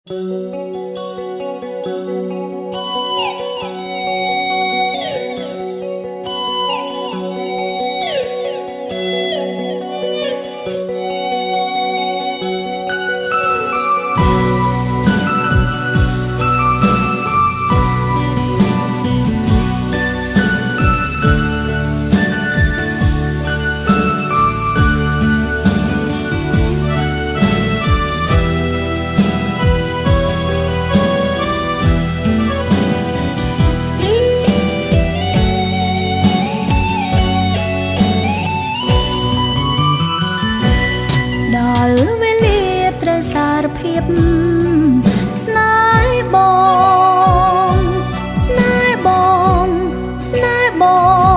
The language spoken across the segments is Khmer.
ដល់វេលាត្រូវសារភាពស្នេហ៍បងស្នេហ៍បងស្នេហ៍ប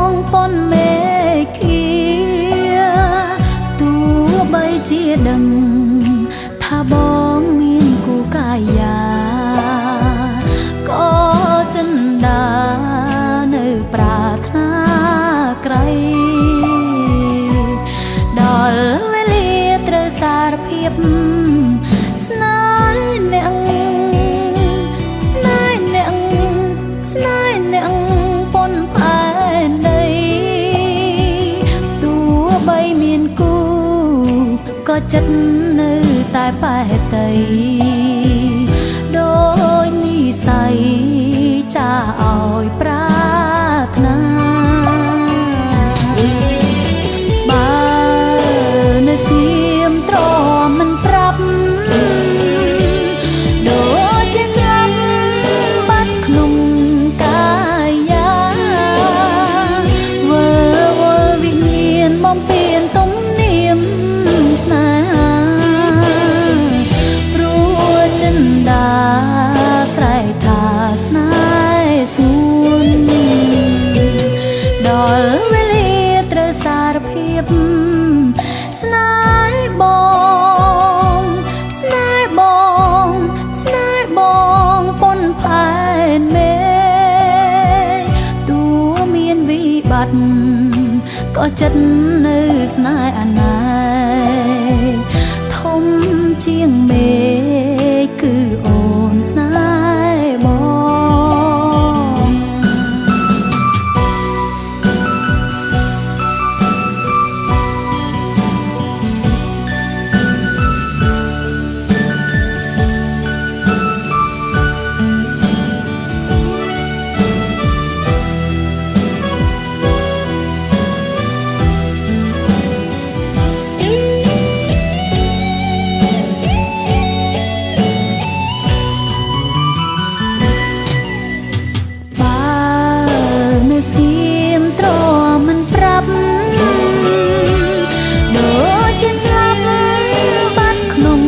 ងប៉ុនមេឃាទោះបីជាដឹងថាបងមានគូកាយាក៏ចិន្តានៅប្រាថ្នាក្រៃដល់សារភាពស្នេហ៍អ្នកស្នេហ៍អ្នកស្នេហ៍អ្នកប៉ុនផែនដីទោះបីមានគូក៏ចិត្តនៅតែបែកតីដោយនិស្ស័យចាឲ្យប្រាថ្នាបើនៅសៀមទ្រាំមិនប្រាប់ដូចជាស្លាប់បាត់ក្នុងកាយាវើវល់វិញ្ញាណបំពេញទំនៀមស្នេហាព្រោះចិន្តាស្រែកថាស្នេហ៍សួនដល់វេលាត្រូវសារភាពស្នេហ៍បងស្នេហ៍បងស្នេហ៍បងប៉ុនផែនមេទោះមានវិបត្តិក៏ចិត្តនៅស្នេហ៍អណាយធំជាងមេគឺអូនស្នេហ៍បងសៀមទ្រាំមិនប្រាប់ដូចជាស្លាប់បាត់ក្នុង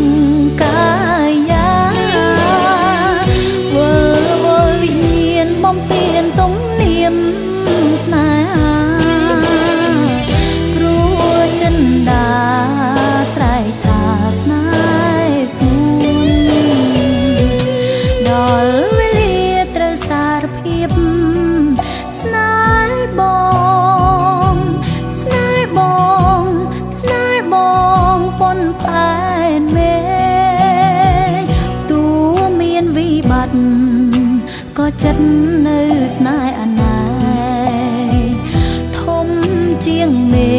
កាយាវើវល់វិញ្ញាណបំពេញទំនៀមស្នេហាព្រោះចិន្តាស្រែកថាស្នេហ៍សួនដល់វេលាត្រូវសារភាពស្នេហ៍បងស្នេហ៍បងស្នេហ៍បងប៉ុនផែនមេទោះមានវិបត្តិក៏ចិត្តនៅស្នេហ៍អណាយធំជាងមេ